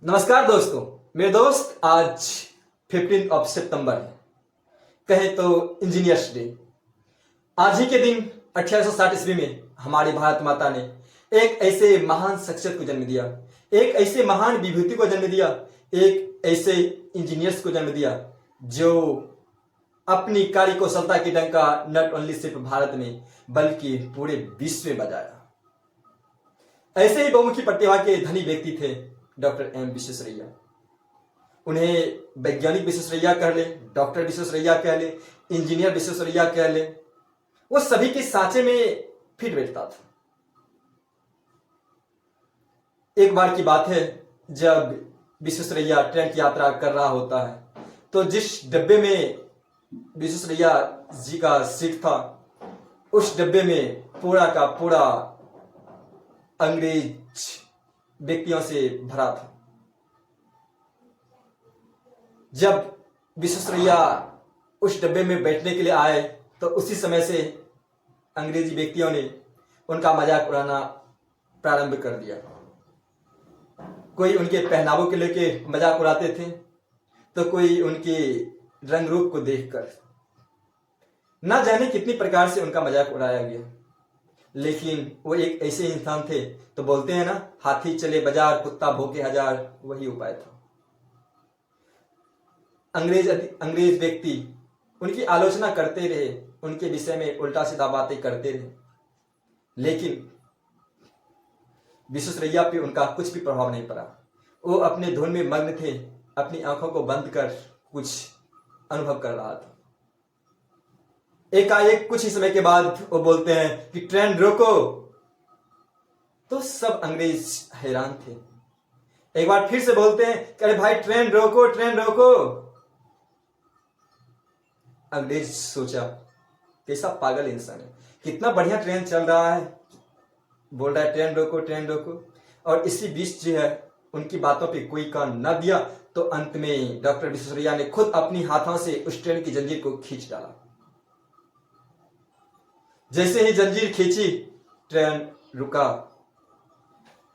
नमस्कार दोस्तों। मेरे दोस्त, आज 15 सितंबर है, कहे तो इंजीनियर्स डे। आज ही के दिन 1860 ईस्वी में हमारी भारत माता ने एक ऐसे महान शख्सियत को जन्म दिया, एक ऐसे महान विभूति को जन्म दिया, एक ऐसे इंजीनियर्स को जन्म दिया जो अपनी कार्य कुशलता की डंका नॉट ओनली सिर्फ भारत में बल्कि पूरे विश्व में बजाया। ऐसे ही बहुमुखी प्रतिभा के धनी व्यक्ति थे डॉक्टर एम विश्वेश्वरैया। उन्हें वैज्ञानिक विश्वेश्वरैया कह ले, डॉक्टर विश्वेश्वरैया कह ले, इंजीनियर विश्वेश्वरैया कह ले, वो सभी के सांचे में फिट बैठता था। एक बार की बात है, जब विश्वेश्वरैया ट्रेन की यात्रा कर रहा होता है तो जिस डब्बे में विश्वेश्वरैया जी का सीट था, उस डब्बे में पूरा का पूरा अंग्रेज व्यक्तियों से भरा था। जब विश्वेश्वरैया उस डब्बे में बैठने के लिए आए तो उसी समय से अंग्रेजी व्यक्तियों ने उनका मजाक उड़ाना प्रारंभ कर दिया। कोई उनके पहनावों के लेके मजाक उड़ाते थे तो कोई उनके रंग रूप को देखकर, ना जाने कितनी प्रकार से उनका मजाक उड़ाया गया। लेकिन वो एक ऐसे इंसान थे, तो बोलते हैं ना, हाथी चले बाजार कुत्ता भौंके हजार, वही उपाय था। अंग्रेज व्यक्ति उनकी आलोचना करते रहे, उनके विषय में उल्टा सीधा बातें करते रहे, लेकिन विश्वेश्वरैया पे उनका कुछ भी प्रभाव नहीं पड़ा। वो अपने धुन में मग्न थे, अपनी आंखों को बंद कर कुछ अनुभव कर रहा था। एकाएक कुछ ही समय के बाद वो बोलते हैं कि ट्रेन रोको। तो सब अंग्रेज हैरान थे। एक बार फिर से बोलते हैं कि अरे भाई ट्रेन रोको, ट्रेन रोको। अंग्रेज सोचा, कैसा पागल इंसान है, कितना बढ़िया ट्रेन चल रहा है, बोल रहा है ट्रेन रोको, ट्रेन रोको। और इसी बीच जो है उनकी बातों पे कोई कान न दिया तो अंत में डॉक्टर विश्वेश्वरैया ने खुद अपनी हाथों से उस ट्रेन की जंजीर को खींच डाला। जैसे ही जंजीर खींची, ट्रेन रुका।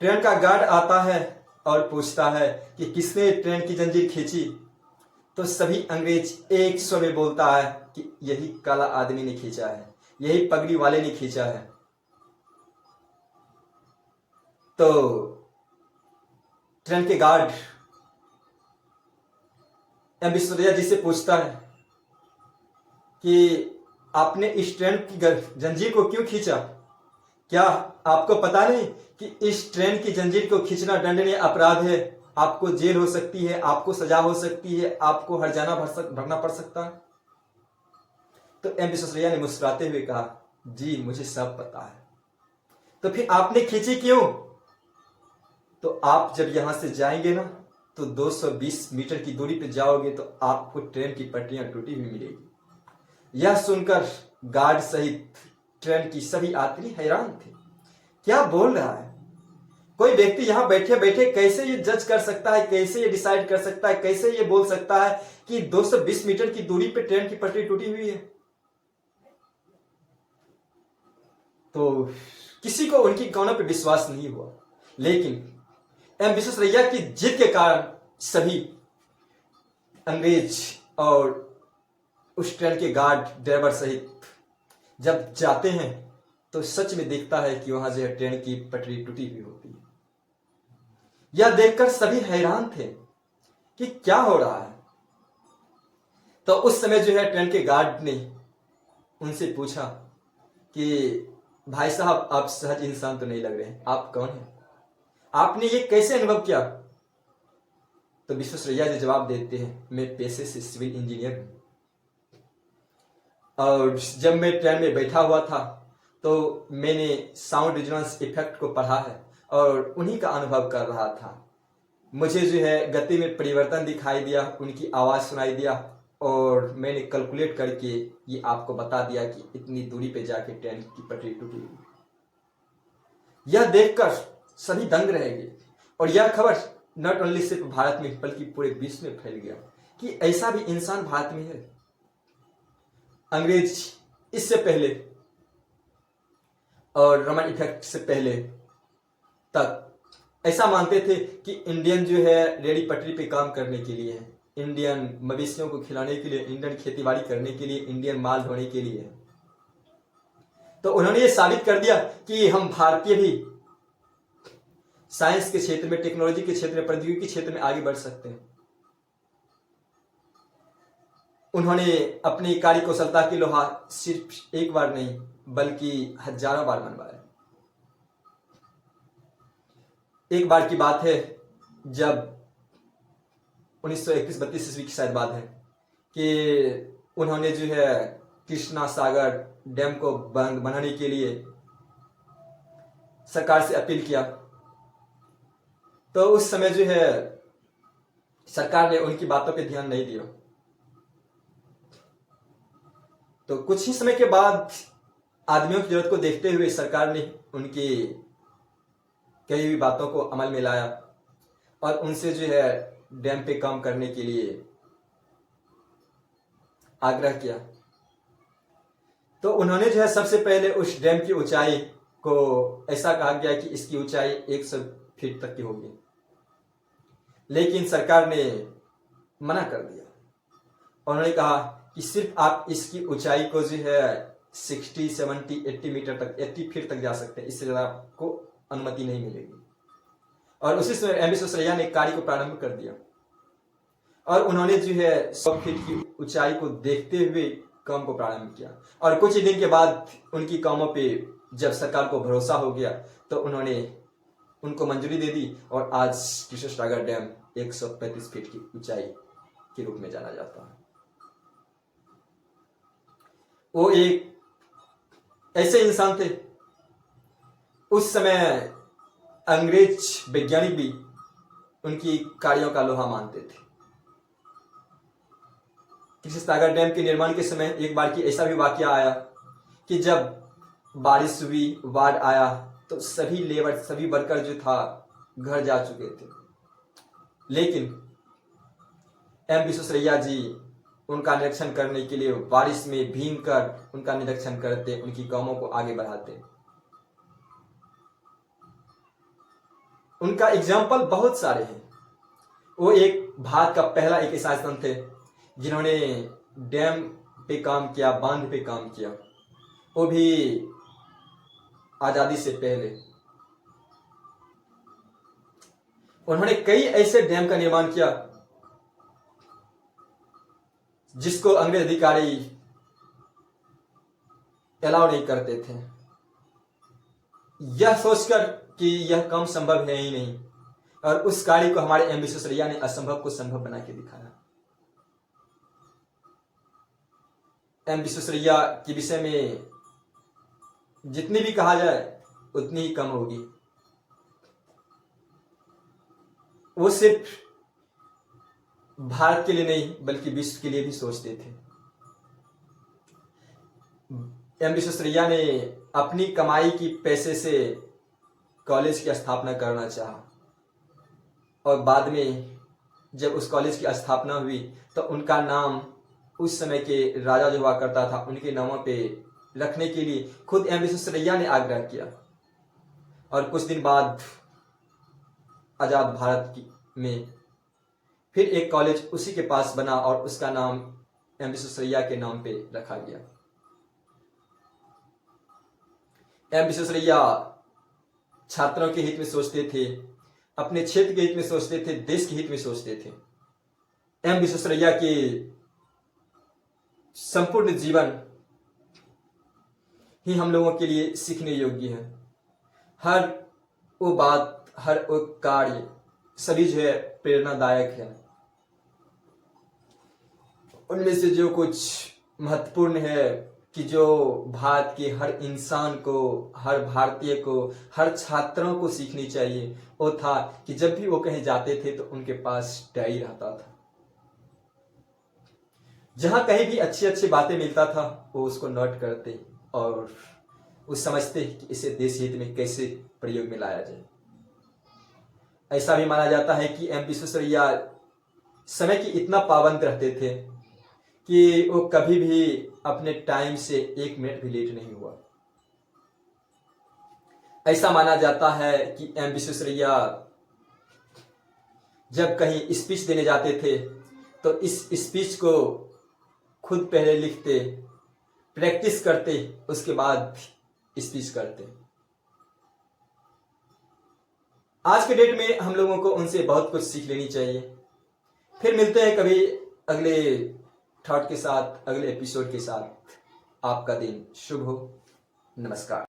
ट्रेन का गार्ड आता है और पूछता है कि किसने ट्रेन की जंजीर खींची। तो सभी अंग्रेज एक स्वर में बोलता है कि यही काला आदमी ने खींचा है, यही पगड़ी वाले ने खींचा है। तो ट्रेन के गार्ड एम विश्वेश्वरैया जी से पूछता है कि आपने इस ट्रेन की जंजीर को क्यों खींचा? क्या आपको पता नहीं कि इस ट्रेन की जंजीर को खींचना दंडनीय अपराध है? आपको जेल हो सकती है, आपको सजा हो सकती है, आपको हर्जाना भरना पड़ सकता है। तो एम विश्वेश्वरैया ने मुस्कुराते हुए कहा, जी मुझे सब पता है। तो फिर आपने खींची क्यों? तो आप जब यहां से जाएंगे ना तो 220 मीटर की दूरी पर जाओगे तो आपको ट्रेन की पटरियां टूटी हुई मिलेगी। यह सुनकर गार्ड सहित ट्रेन की सभी यात्री हैरान थे। क्या बोल रहा है? कोई व्यक्ति यहां बैठे बैठे कैसे ये जज कर सकता है, कैसे ये डिसाइड कर सकता है, कैसे ये बोल सकता है कि 220 मीटर की दूरी पे ट्रेन की पटरी टूटी हुई है? तो किसी को उनकी कौनों पे विश्वास नहीं हुआ। लेकिन एम विश्वेश्वरैया की जिद के कारण सभी अंग्रेज और उस ट्रेन के गार्ड ड्राइवर सहित जब जाते हैं तो सच में देखता है कि वहां जो है ट्रेन की पटरी टूटी हुई होती है। यह देखकर सभी हैरान थे कि क्या हो रहा है। तो उस समय जो है ट्रेन के गार्ड ने उनसे पूछा कि भाई साहब, आप सहज इंसान तो नहीं लग रहे, आप कौन हैं? आपने ये कैसे अनुभव किया? तो विश्वेश्वरैया जी जवाब देते हैं, मैं पेशे से सिविल इंजीनियर हूं, और जब मैं ट्रेन में बैठा हुआ था तो मैंने साउंड रिजोनेंस इफेक्ट को पढ़ा है और उन्हीं का अनुभव कर रहा था। मुझे जो है गति में परिवर्तन दिखाई दिया, उनकी आवाज़ सुनाई दिया और मैंने कैलकुलेट करके ये आपको बता दिया कि इतनी दूरी पे जाके ट्रेन की पटरी टूटी हुई। यह देखकर सभी दंग रह गए और यह खबर नॉट ओनली सिर्फ भारत में बल्कि पूरे विश्व में फैल गया कि ऐसा भी इंसान भारत में है। अंग्रेज इससे पहले और रमन इफेक्ट से पहले तक ऐसा मानते थे कि इंडियन जो है रेडी पटरी पे काम करने के लिए है, इंडियन मवेशियों को खिलाने के लिए, इंडियन खेतीबाड़ी करने के लिए, इंडियन माल ढोने के लिए है। तो उन्होंने ये साबित कर दिया कि हम भारतीय भी साइंस के क्षेत्र में, टेक्नोलॉजी के क्षेत्र में, प्रौद्योगिकी के क्षेत्र में आगे बढ़ सकते हैं। उन्होंने अपनी कार्य कुशलता की लोहा सिर्फ एक बार नहीं बल्कि हजारों बार मनवाया। एक बार की बात है जब 1931-32 ईस्वी की शायद बात है कि उन्होंने जो है कृष्णा सागर डैम को बनाने के लिए सरकार से अपील किया। तो उस समय जो है सरकार ने उनकी बातों पे ध्यान नहीं दिया। तो कुछ ही समय के बाद आदमियों की जरूरत को देखते हुए सरकार ने उनकी कई हुई बातों को अमल में लाया और उनसे जो है डैम पे काम करने के लिए आग्रह किया। तो उन्होंने जो है सबसे पहले उस डैम की ऊंचाई को ऐसा कहा गया कि इसकी ऊंचाई 100 फीट तक की होगी, लेकिन सरकार ने मना कर दिया। उन्होंने कहा कि सिर्फ आप इसकी ऊंचाई को जो है 60, 70, 80 मीटर तक, 80 फीट तक जा सकते हैं, इससे ज़्यादा आपको अनुमति नहीं मिलेगी। और उसी समय एम विश्वेश्वरैया ने कार्य को प्रारंभ कर दिया और उन्होंने जो है 100 फीट की ऊंचाई को देखते हुए काम को प्रारंभ किया। और कुछ ही दिन के बाद उनकी कामों पे जब सरकार को भरोसा हो गया तो उन्होंने उनको मंजूरी दे दी और आज कृष्ण सागर डैम 135 फीट की ऊंचाई के रूप में जाना जाता है। वो एक ऐसे इंसान थे, उस समय अंग्रेज वैज्ञानिक भी उनकी कार्यों का लोहा मानते थे। कृष्ण सागर डैम के निर्माण के समय एक बार की ऐसा भी वाकया आया कि जब बारिश हुई, बाढ़ आया तो सभी लेबर, सभी वर्कर जो था घर जा चुके थे, लेकिन एम विश्वेश्वरैया जी उनका निरीक्षण करने के लिए बारिश में भीगकर उनका निरीक्षण करते, उनकी कामों को आगे बढ़ाते। उनका एग्जाम्पल बहुत सारे हैं। वो एक भारत का पहला एक ऐसा इंसान थे जिन्होंने डैम पे काम किया, बांध पे काम किया, वो भी आजादी से पहले। उन्होंने कई ऐसे डैम का निर्माण किया जिसको अंग्रेज अधिकारी अलाउ नहीं करते थे, यह सोचकर कि यह काम संभव है ही नहीं। और उस कार्य को हमारे एम विश्वेश्वरैया ने असंभव को संभव बना के दिखाया। एम विश्वेश्वरैया के विषय में जितनी भी कहा जाए उतनी ही कम होगी। वो सिर्फ भारत के लिए नहीं बल्कि विश्व के लिए भी सोचते थे। एम विश्वेश्वरैया ने अपनी कमाई की पैसे से कॉलेज की स्थापना करना चाहा और बाद में जब उस कॉलेज की स्थापना हुई तो उनका नाम उस समय के राजा जो हुआ करता था उनके नामों पे रखने के लिए खुद एम विश्वेश्वरैया ने आग्रह किया। और कुछ दिन बाद आजाद भारत में फिर एक कॉलेज उसी के पास बना और उसका नाम एम विश्वेश्वरैया के नाम पे रखा गया। एम विश्वेश्वरैया छात्रों के हित में सोचते थे, अपने क्षेत्र के हित में सोचते थे, देश के हित में सोचते थे। एम विश्वेश्वरैया के संपूर्ण जीवन ही हम लोगों के लिए सीखने योग्य है। हर वो बात, हर वो कार्य सभी जो है प्रेरणादायक है। उनमें से जो कुछ महत्वपूर्ण है कि जो भारत के हर इंसान को, हर भारतीय को, हर छात्रों को सीखनी चाहिए, वो था कि जब भी वो कहीं जाते थे तो उनके पास डायरी रहता था। जहां कहीं भी अच्छी अच्छी बातें मिलता था वो उसको नोट करते और वो समझते कि इसे देश हित में कैसे प्रयोग में लाया जाए। ऐसा भी माना जाता है कि एम विश्वेश्वरैया समय की इतना पाबंद रहते थे कि वो कभी भी अपने टाइम से 1 मिनट भी लेट नहीं हुआ। ऐसा माना जाता है कि एम विश्वेश्वरैया जब कहीं स्पीच देने जाते थे तो इस स्पीच को खुद पहले लिखते, प्रैक्टिस करते, उसके बाद स्पीच करते। आज के डेट में हम लोगों को उनसे बहुत कुछ सीख लेनी चाहिए। फिर मिलते हैं कभी अगले थॉट के साथ, अगले एपिसोड के साथ। आपका दिन शुभ हो। नमस्कार।